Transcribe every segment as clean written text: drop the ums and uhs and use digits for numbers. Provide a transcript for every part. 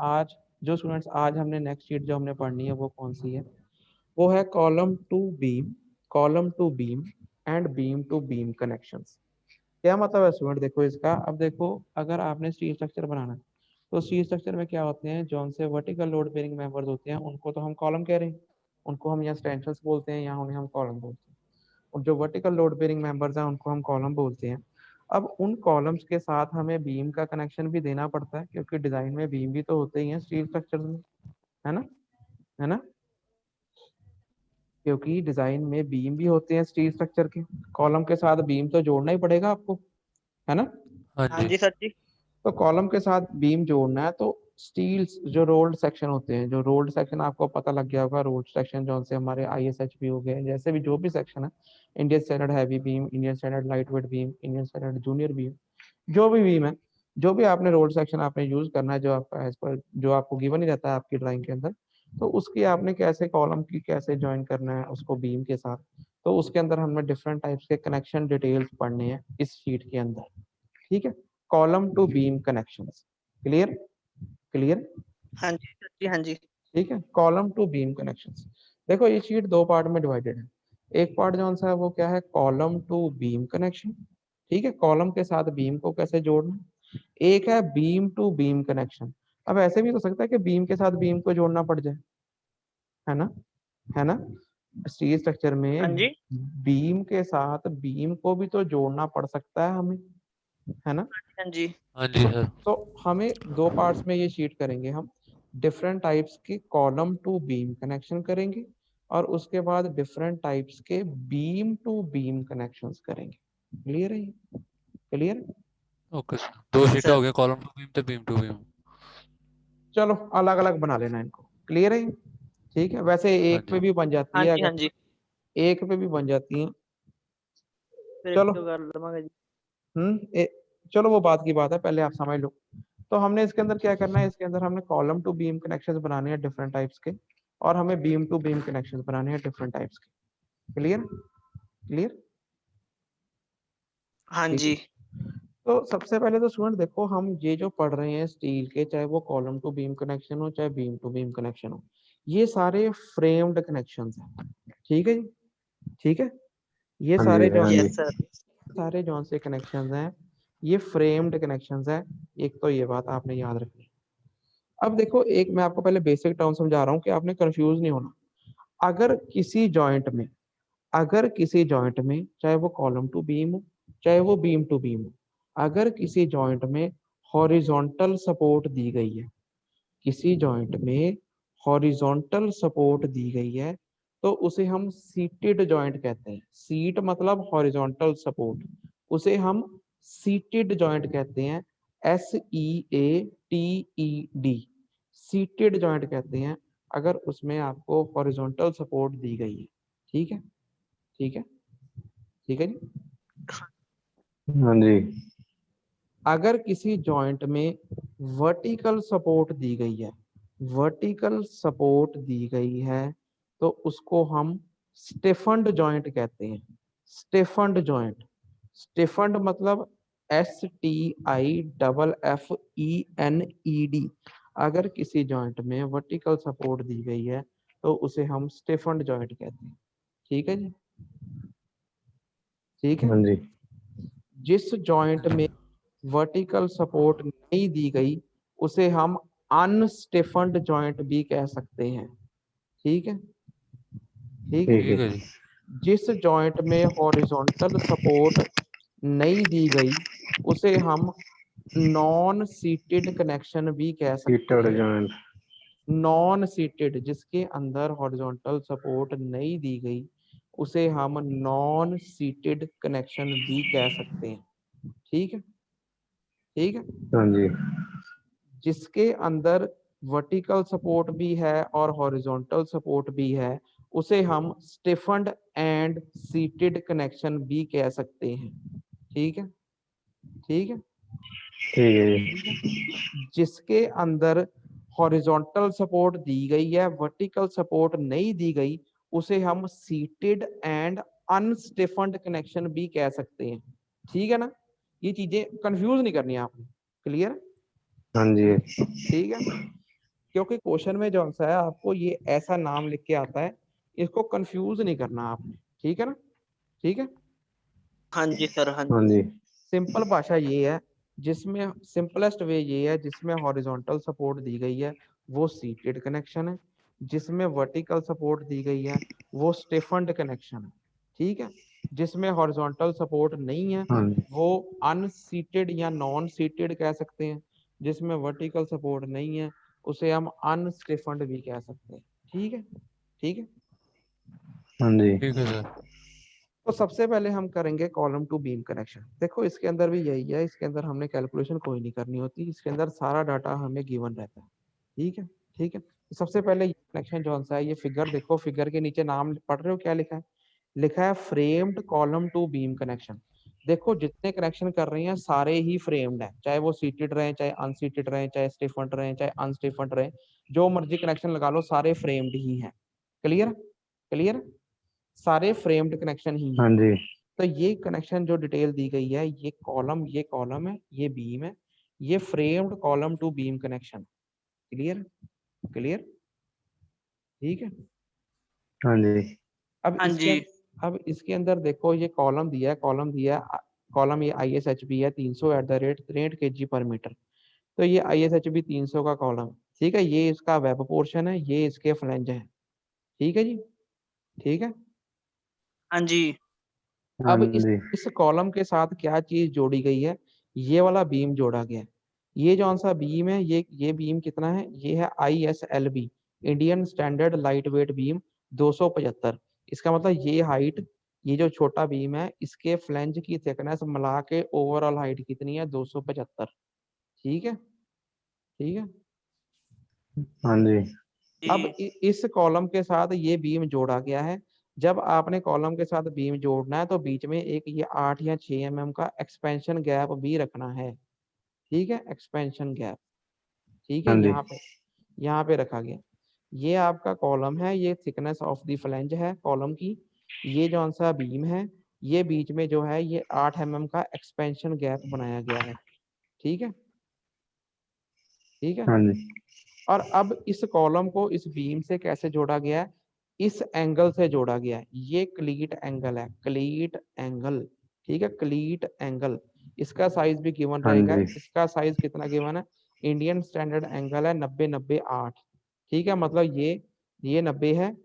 आज जो स्टूडेंट्स आज हमने नेक्स्ट शीट जो हमने पढ़नी है वो कौन सी है, वो है column to beam and beam to beam connections. क्या मतलब है स्टूडेंट, देखो इसका। अब देखो, अगर आपने स्टील स्ट्रक्चर बनाना है तो स्टील स्ट्रक्चर में क्या होते हैं, जो उनसे वर्टिकल लोड बेरिंग मेंबर्स होते हैं उनको तो हम कॉलम कह रहे हैं, उनको हम यहाँ स्टेंशल्स बोलते हैं, यहाँ उन्हें हम कॉलम बोलते हैं। और जो वर्टिकल लोड बेरिंग मेंबर्स हैं उनको हम कॉलम बोलते हैं। अब उन कॉलम्स के साथ हमें बीम का कनेक्शन भी देना पड़ता है, क्योंकि डिजाइन में बीम भी तो होते ही हैं स्टील स्ट्रक्चर में, है ना, है ना, क्योंकि डिजाइन में बीम भी होते हैं स्टील स्ट्रक्चर के। कॉलम के साथ बीम तो जोड़ना ही पड़ेगा आपको, है ना। हाँ हाँ जी। जी सर जी। तो कॉलम के साथ बीम जोड़ना है तो स्टील जो रोल्ड सेक्शन होते हैं, जो रोल्ड सेक्शन आपको पता लग गया होगा, रोल्ड सेक्शन जो से हमारे ISHB हो गए, जैसे भी जो भी सेक्शन है, Indian standard heavy beam, Indian standard light weight beam, Indian standard junior beam, जो भी बीम है, जो भी आपने रोल्ड सेक्शन आपने यूज करना है, जो आपका एज पर जो आपको गिवन ही रहता है आपकी ड्राइंग के अंदर, तो उसकी आपने कैसे कॉलम की कैसे ज्वाइन करना है उसको बीम के साथ, तो उसके अंदर हमें डिफरेंट टाइप्स के कनेक्शन डिटेल्स पढ़ने हैं इस शीट के अंदर। ठीक है, column to beam connections. Clear, clear. हाँ जी सर जी। हाँ जी। ठीक है, कॉलम टू बीम कनेक्शंस। देखो ये शीट दो पार्ट में डिवाइडेड है। एक पार्ट जो सा है वो क्या है, कॉलम टू बीम कनेक्शन। ठीक है, कॉलम के साथ बीम को कैसे जोड़ना। एक है बीम टू बीम कनेक्शन। अब ऐसे भी हो सकता है कि बीम के साथ बीम को जोड़ना पड़ जाए, है ना, है ना। स्टील स्ट्रक्चर हाँ में जी। बीम के साथ बीम को भी तो जोड़ना पड़ सकता है हमें, है ना। हाँ जी। हाँ जी सर। तो हमें दो पार्ट्स में ये शीट करेंगे हम। डिफरेंट टाइप्स के कॉलम टू बीम कनेक्शन करेंगे और उसके बाद डिफरेंट टाइप्स के बीम टू बीम कनेक्शंस करेंगे। क्लियर है ये? क्लियर। ओके सर, दो हाँ शीट सर। हो गया, कॉलम टू बीम तो बीम टू बीम। चलो अलग अलग बना लेना इनको। क्लियर है ये? ठीक है, वैसे हाँ एक जी। पे भी बन जाती हाँ है, जी। हाँ अगर जी। एक पे भी बन जाती है। फिर एक चलो, तो कर लूंगा जी। चलो वो बात की बात है, पहले आप समझ लो। तो हमने इसके अंदर क्या करना है, इसके अंदर हमने कॉलम टू बीम कनेक्शंस बनाने हैं डिफरेंट टाइप्स के, और हमें बीम टू बीम कनेक्शंस बनाने हैं डिफरेंट टाइप्स के। Clear, clear. हाँ ठीक है, जी। तो सबसे पहले तो स्टूडेंट देखो, हम ये जो पढ़ रहे हैं स्टील के, चाहे वो कॉलम टू बीम कनेक्शन हो चाहे बीम टू बीम कनेक्शन हो, ये सारे फ्रेम्ड कनेक्शंस हैं। ठीक है जी, ठीक है। ये हाँ सारे जी, जो हाँ जी। Yes sir. सारे जो से कनेक्शंस हैं ये फ्रेम्ड कनेक्शंस हैं। एक तो ये बात आपने याद रखनी है। अब देखो, एक मैं आपको पहले बेसिक टर्म समझा रहा हूँ कि आपने कंफ्यूज नहीं होना। अगर किसी जॉइंट में, अगर किसी जॉइंट में, चाहे वो कॉलम टू बीम हो चाहे वो बीम टू बीम हो, अगर किसी जॉइंट में हॉरिजॉन्टल सपोर्ट दी गई है, किसी जॉइंट में हॉरिजॉन्टल सपोर्ट दी गई है, तो उसे हम सीटेड जॉइंट कहते हैं। सीट मतलब हॉरिजॉन्टल सपोर्ट, उसे हम सीटेड जॉइंट कहते हैं। SEATED, सीटेड जॉइंट कहते हैं अगर उसमें आपको हॉरिजॉन्टल सपोर्ट दी गई है। ठीक है, ठीक है, ठीक है जी। हाँ जी। अगर किसी जॉइंट में वर्टिकल सपोर्ट दी गई है, वर्टिकल सपोर्ट दी गई है, तो उसको हम स्टेफन्ड जॉइंट कहते हैं। स्टेफन्ड जॉइंट, स्टेफन्ड मतलब STIFFENED। अगर किसी जॉइंट में वर्टिकल सपोर्ट दी गई है तो उसे हम स्टेफन्ड जॉइंट कहते हैं। ठीक है जी, ठीक है। हाँ जी। जिस जॉइंट हाँ में जी। वर्टिकल सपोर्ट नहीं दी गई उसे हम अनस्टेफन्ड जॉइंट भी कह सकते हैं। ठीक है, ठीक है। ठीक है। ठीक है जी। जिस जॉइंट में हॉरिजॉन्टल सपोर्ट नहीं दी गई उसे हम नॉन सीटेड कनेक्शन भी कह सकते सीटेड हैं। जॉइंट। नॉन सीटेड, जिसके अंदर हॉरिजॉन्टल सपोर्ट नहीं दी गई उसे हम नॉन सीटेड कनेक्शन भी कह सकते हैं। ठीक है, ठीक है। हाँ जी। जिसके अंदर वर्टिकल सपोर्ट भी है और हॉरिजॉन्टल सपोर्ट भी है उसे हम स्टिफन्ड एंड सीटेड कनेक्शन भी कह सकते हैं। ठीक है, ठीक है, ठीक है जी। ठीक है। जिसके अंदर हॉरिजॉन्टल सपोर्ट दी गई है, वर्टिकल सपोर्ट नहीं दी गई, उसे हम सीटेड एंड अनस्टिफन्ड कनेक्शन भी कह सकते हैं। ठीक है ना, ये चीजें कंफ्यूज नहीं करनी है आपने। क्लियर, हाँ जी। ठीक है। क्योंकि क्वेश्चन में जो सा है आपको ये ऐसा नाम लिख के आता है, इसको कंफ्यूज नहीं करना आपने, ठीक है ना, ठीक है। हाँ जी सर, हाँ हाँ जी। जी। सिंपल भाषा ये है, जिसमें सिंपलेस्ट वे ये है, जिसमें हॉरिजॉन्टल सपोर्ट दी गई है वो सीटेड कनेक्शन है, जिसमें वर्टिकल सपोर्ट दी गई है वो स्टिफन्ड कनेक्शन है, ठीक है। जिसमें हॉरिजॉन्टल सपोर्ट नहीं है हाँ जी। वो अनसीटेड या नॉन सीटेड कह सकते हैं, जिसमें वर्टिकल सपोर्ट नहीं है उसे हम अनस्टिफन्ड भी कह सकते हैं, ठीक है, ठीक है। हाँ जी। ठीक है सर। तो सबसे पहले हम करेंगे कॉलम टू बीम कनेक्शन। देखो इसके अंदर भी यही है, इसके अंदर हमने कैलकुलेशन कोई नहीं करनी होती, इसके अंदर सारा डाटा हमें गिवन रहता है, ठीक है, ठीक है। तो सबसे पहले ये कनेक्शन जो सा है, ये फिगर देखो, फिगर के नीचे नाम पढ़ रहे हो क्या लिखा है, लिखा है framed column to beam connection. देखो जितने कनेक्शन कर रहे हैं सारे ही फ्रेम्ड है, चाहे वो सीटेड रहे, चाहे अनसीटेड रहे, चाहे स्टिफन्ड रहे, चाहे अनस्टिफन्ड रहे, जो मर्जी कनेक्शन लगा लो सारे फ्रेम्ड ही हैं। क्लियर, क्लियर, सारे फ्रेम्ड कनेक्शन ही हाँ हैं। जी। तो ये कनेक्शन जो डिटेल दी गई है, ये कॉलम है, ये बीम है, ये framed column to beam connection. Clear, clear, ठीक है। हाँ जी। अब हाँ इसके जी। अब इसके अंदर देखो ये कॉलम दिया है, कॉलम ये ISHB है 300 एट द रेट 63 kg पर मीटर। तो ये ISHB 300 का कॉलम, ठीक है, ये इसका वेब पोर्शन है, ये इसके फ्लैंज है, ठीक है जी, ठीक है। हाँ जी। हाँ अब इस जी। इस कॉलम के साथ क्या चीज जोड़ी गई है, ये वाला बीम जोड़ा गया है। ये जो सा बीम है, ये बीम कितना है, ये है ISLB, Indian standard light weight beam 275। इसका मतलब ये हाइट, ये जो छोटा बीम है इसके फ्लैंज की थिकनेस मिला के ओवरऑल हाइट कितनी है, 275, ठीक है, ठीक है। हाँ जी। अब जी। इस कॉलम के साथ ये बीम जोड़ा गया है। जब आपने कॉलम के साथ बीम जोड़ना है तो बीच में एक ये 8 या 6 mm का एक्सपेंशन गैप भी रखना है, ठीक है, एक्सपेंशन गैप, ठीक है। हाँ जी। यहाँ पे रखा गया। ये आपका कॉलम है, ये थिकनेस ऑफ द फ्लैंज है कॉलम की। ये जो सा बीम है, ये बीच में जो है ये 8 mm का एक्सपेंशन गैप बनाया गया है, ठीक है, ठीक है। हाँ जी। और अब इस कॉलम को इस बीम से कैसे जोड़ा गया है, इस एंगल से जोड़ा गया है। ये क्लीट एंगल है, क्लीट एंगल, ठीक है, क्लीट एंगल। इसका साइज भी गिवन हाँ रहेगा, जी। इसका साइज कितना गिवन है, इंडियन स्टैंडर्ड एंगल है 90-90-8, ठीक है। मतलब ये 90 है,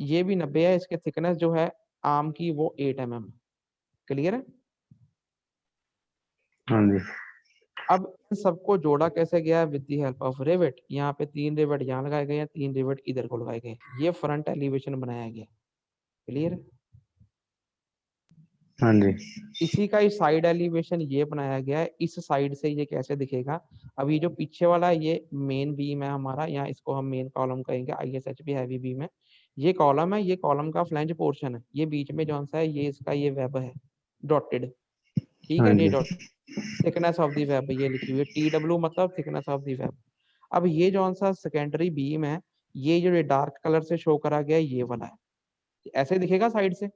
ये भी 90 है, इसके थिकनेस जो है आर्म की वो 8 mm। क्लियर है। हाँ जी। अब इन सबको जोड़ा कैसे गया है, with the help of rivet. यहाँ पे 3 रिवेट यहाँ लगाए गए हैं, 3 रिवेट इधर को लगाए गए, ये फ्रंट एलिवेशन बनाया गया। क्लियर। हाँ जी। इसी का ही साइड एलिवेशन ये बनाया गया है, इस साइड से ये कैसे दिखेगा। अब ये जो पीछे वाला है ये मेन बीम है हमारा, यहाँ इसको हम मेन कॉलम कहेंगे, ISHB हैवी बीम है। ये कॉलम है, ये कॉलम का फ्लैंज पोर्शन है, ये बीच में जो सा है ये इसका ये वेब है डॉटेड, ठीक हाँ है, ये जी। Dot thickness of the web ये लिखी हुई है, TW मतलब थिकनेस ऑफ द वेब। अब ये जो सा सेकेंडरी बीम है, ये जो डार्क कलर से शो करा गया है ये वाला है, ऐसे दिखेगा साइड से।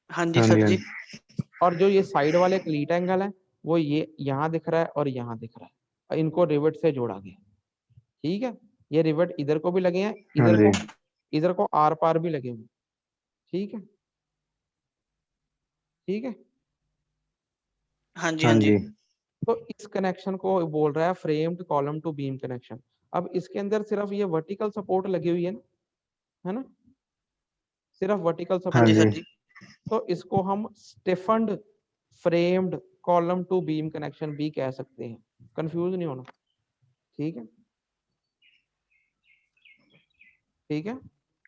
हाँ जी हाँ सर जी। हाँ जी। जी। और जो ये साइड वाले क्लीट एंगल है वो ये यहाँ दिख रहा है और यहाँ दिख रहा है, और इनको रिवेट से जोड़ा गया, ठीक है। ये रिवेट इधर को भी लगे हैं, हाँ जी। इधर को आर पार भी लगे हुए, ठीक है, ठीक है। हाँ जी। हाँ हाँ जी। जी। तो इस कनेक्शन को बोल रहा है framed column to beam connection. अब इसके अंदर सिर्फ ये वर्टिकल सपोर्ट लगी हुई है ना, सिर्फ वर्टिकल हाँ हाँ जी सपोर्ट। सर जी। जी। तो इसको हम stiffened framed column to beam connection भी कह सकते हैं, कंफ्यूज नहीं होना, ठीक है, ठीक है।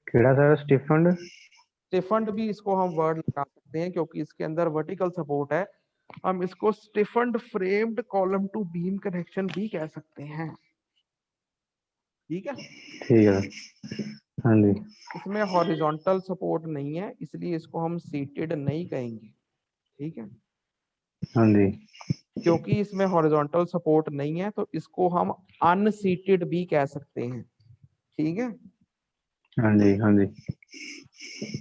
केड़ा सर स्टीफन? स्टिफन्ड भी इसको हम वर्ड लगा सकते हैं क्योंकि इसके अंदर वर्टिकल सपोर्ट है, हम इसको stiffened framed column to beam connection भी कह सकते हैं, ठीक है। ठीक है। हाँ जी। इसमें हॉरिजॉन्टल सपोर्ट नहीं है इसलिए इसको हम सीटेड नहीं कहेंगे, ठीक है। हाँ जी। क्योंकि इसमें हॉरिजॉन्टल सपोर्ट नहीं है तो इसको हम अनसीटेड भी कह सकते हैं, ठीक है, हाँ जी। हाँ जी।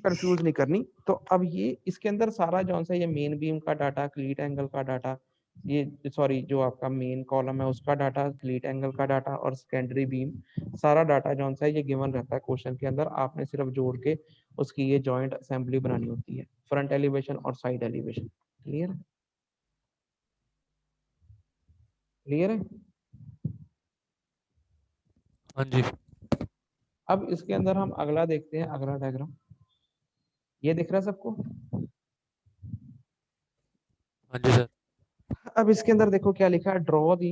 कंफ्यूज नहीं करनी। तो अब ये इसके अंदर सारा जो सा ये मेन बीम का डाटा, क्लीट एंगल का डाटा, ये सॉरी जो आपका मेन कॉलम है उसका डाटा, स्लीट एंगल का डाटा और सेकेंडरी बीम, सारा डाटा जो सा है ये गिवन रहता है क्वेश्चन के अंदर। आपने सिर्फ जोड़ के उसकी ये जॉइंट असेंबली बनानी होती है, फ्रंट एलिवेशन और साइड एलिवेशन। क्लियर है? क्लियर है? हाँ जी। अब इसके अंदर हम अगला देखते हैं, अगला डायग्राम ये दिख रहा है सबको? हाँ जी सर। अब इसके अंदर देखो क्या लिखा है, ड्रॉ दी